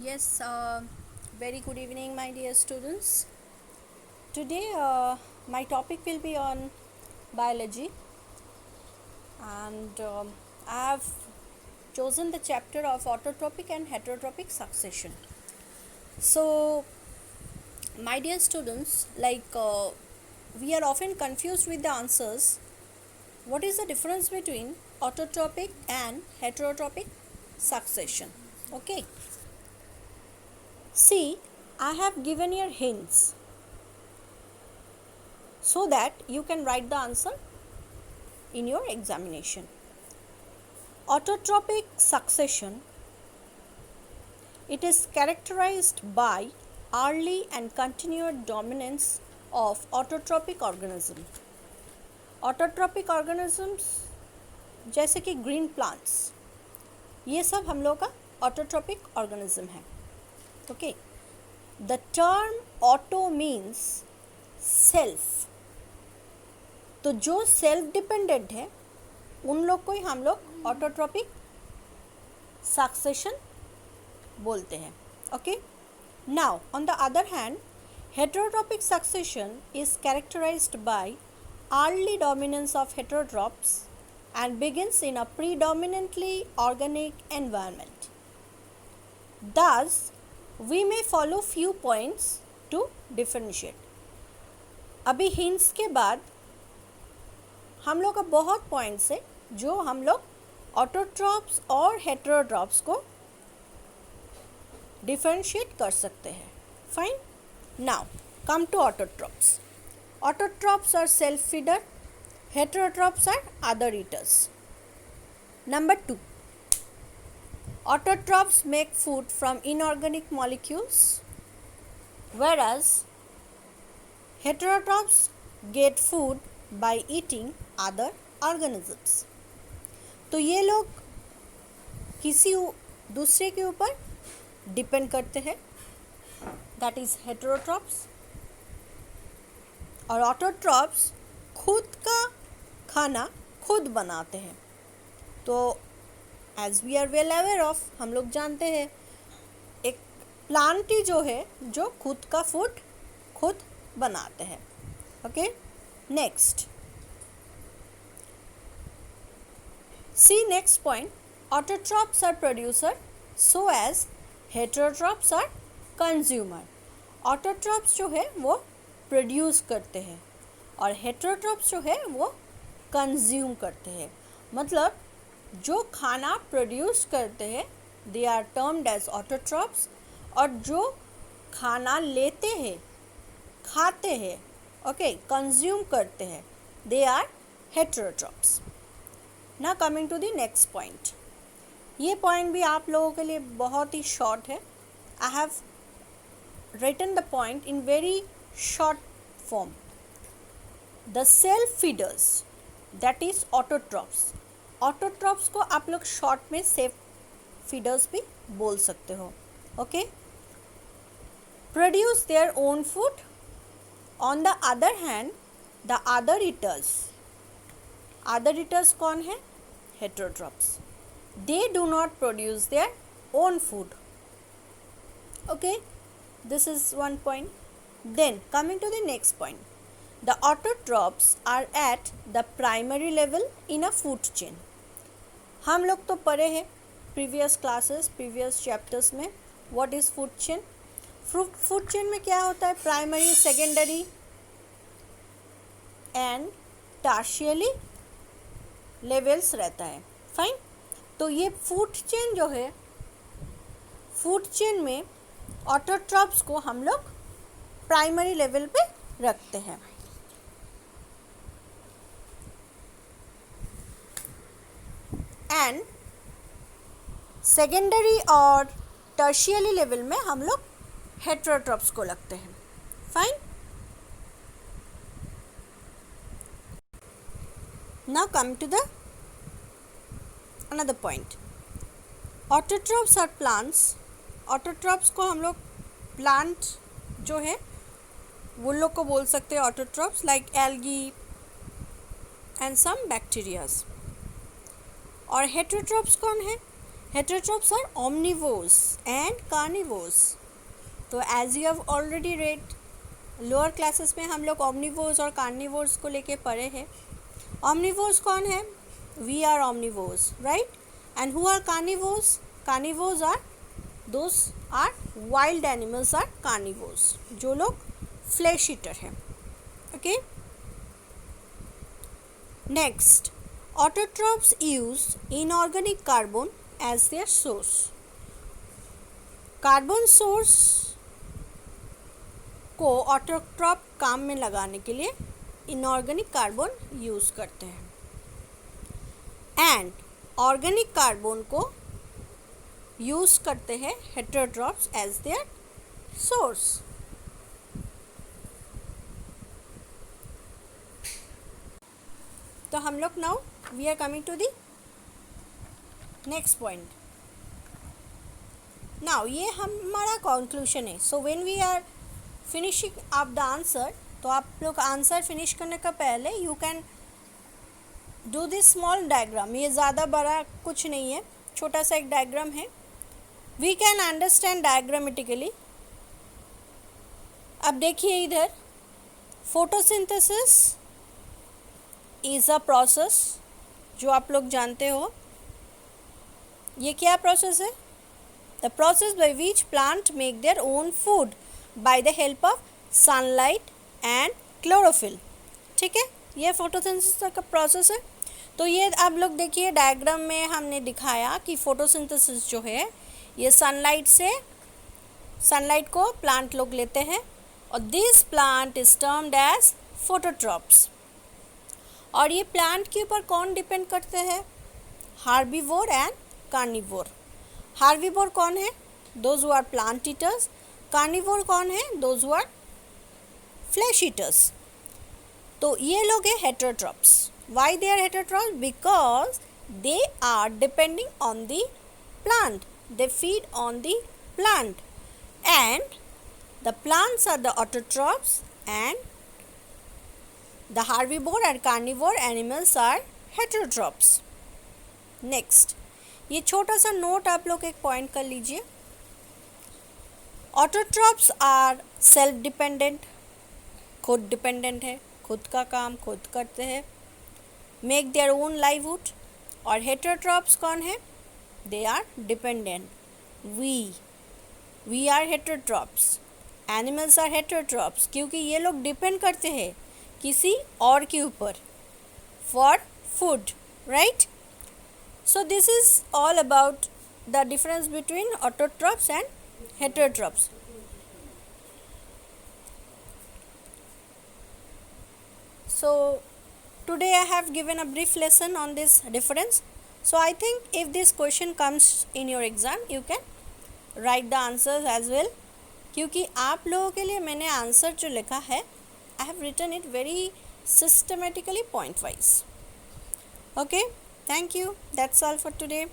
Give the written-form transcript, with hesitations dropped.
Yes, very good evening, my dear students. Today, my topic will be on biology, and I have chosen the chapter of autotrophic and heterotrophic succession. So, my dear students, we are often confused with the answers. What is the difference between autotrophic and heterotrophic succession? Okay. See, I have given you hints so that you can write the answer in your examination. Autotrophic succession, it is characterized by early and continued dominance of autotrophic organism. Autotrophic organisms जैसे कि green plants, ये सब हम लोग का autotrophic organism है. Okay, the term auto means self. तो जो सेल्फ डिपेंडेंट है उन लोग को ही हम लोग ऑटोट्रॉपिक सक्सेशन बोलते हैं. Okay, now on the other hand heterotrophic succession is characterised by early dominance of heterotrophs and begins in a predominantly organic environment. Thus, we may follow few points to differentiate. अभी hints के बाद हम लोग का बहुत points है जो हम लोग ऑटोट्रॉप्स और हेटेरोट्रॉप्स को differentiate कर सकते हैं. Fine. Now, come to autotrophs. Autotrophs are self-feeder. Heterotrophs are other eaters. Number 2. Autotrophs make food from inorganic molecules, whereas heterotrophs get food by eating other organisms. तो ये लोग किसी दूसरे के ऊपर डिपेंड करते हैं, दैट इज हेटेरोट्रॉप्स. और ऑटोट्रॉप्स खुद का खाना खुद बनाते हैं. तो as we are well aware of, हम लोग जानते हैं एक प्लांट ही जो है जो खुद का फूड खुद बनाते हैं. Okay, next see next point. Autotrophs are producer so as heterotrophs are consumer. ऑटोट्रॉप्स जो है वो प्रोड्यूस करते हैं और हेटेरोट्रॉप्स जो है वो कंज्यूम करते हैं. मतलब जो खाना प्रोड्यूस करते हैं they are termed as autotrophs, और जो खाना लेते हैं खाते हैं ओके कंज्यूम करते हैं they are heterotrophs. Now coming to the next point. ये पॉइंट भी आप लोगों के लिए बहुत ही शॉर्ट है. I have written the point in very short form. The self feeders that is autotrophs. Autotrophs को आप लोग शॉर्ट में सेल्फ फीडर्स भी बोल सकते हो. Okay, produce their own food. On the other hand the other eaters कौन है? Heterotrophs. They do not produce their own food. Okay, this is one point. Then coming to the next point. The autotrophs are at the primary level in a food chain. हम लोग तो पढ़े हैं previous classes, previous chapters में what is food chain. Food chain में क्या होता है? Primary, secondary and tertiary levels रहता है. फाइन. तो ये फूड चेन जो है, फूड चेन में ऑटोट्रॉप्स को हम लोग प्राइमरी लेवल पे रखते हैं. एंड सेकेंडरी और टर्शियरी लेवल में हम लोग हेटेरोट्रॉप्स को लगते हैं. Fine. Now come to the another point. Autotrophs are plants. Autotrophs को हम लोग प्लांट जो है वो लोग को बोल सकते हैं autotrophs, like algae and some bacterias. और हेटेरोट्रॉप्स कौन है? Heterotrophs are omnivores and carnivores. तो as you have already read, lower classes में हम लोग omnivores और carnivores को लेके पढ़े हैं. Omnivores कौन है? We are omnivores, right? And who are carnivores? Carnivores are those are wild animals are carnivores, जो लोग flesh eater हैं. Okay? Next, autotrophs use inorganic carbon as their source. Carbon source को ऑटोट्रॉप काम में लगाने के लिए इनऑर्गेनिक कार्बन यूज़ करते हैं, एंड ऑर्गेनिक कार्बन को यूज़ करते हैं हेटेरोट्रॉप्स एज देयर सोर्स. तो हम लोग now we are coming to the next point. Now ये हमारा कंक्लूशन है. So when we are finishing up the answer, तो आप लोग आंसर फिनिश करने का पहले you can do this small diagram. ये ज़्यादा बड़ा कुछ नहीं है, छोटा सा एक डायग्राम है. We can understand diagrammatically. अब देखिए इधर, फोटोसिंथेसिस इज़ अ प्रोसेस, जो आप लोग जानते हो. ये क्या प्रोसेस है? The process by which plant make their own food by the help of sunlight and chlorophyll. ठीक है, ये फोटोसिंथेसिस का प्रोसेस है. तो ये आप लोग देखिए डायग्राम में हमने दिखाया कि फोटोसिंथेसिस जो है ये सनलाइट को प्लांट लोग लेते हैं, और this plant is termed as phototrophs. और ये प्लांट के ऊपर कौन डिपेंड करते हैं? Herbivore and carnivore. हार्बीवोर कौन है? Those who are plant eaters. Carnivore कौन है? Those who are flesh eaters. तो ये लोग हैं heterotrophs. Why they are heterotrophs? Because they are depending on the plant. They feed on the plant, and the plants are the autotrophs and the herbivore and carnivore animals are heterotrophs. Next, ये छोटा सा note आप लोग एक point कर लीजिए. Autotrophs are self dependent, खुद dependent है, खुद का काम खुद करते हैं, मेक देयर ओन लाइवहुड. और हेटेरोट्रॉप्स कौन है? They are dependent. We are heterotrophs. Animals are heterotrophs, क्योंकि ये लोग डिपेंड करते हैं किसी और के ऊपर for food, right? So this is all about the difference between autotrophs and heterotrophs. So today I have given a brief lesson on this difference. So I think if this question comes in your exam, you can write the answers as well. क्योंकि आप लोगों के लिए मैंने answer जो लिखा है, I have written it very systematically point wise. Okay, thank you. That's all for today.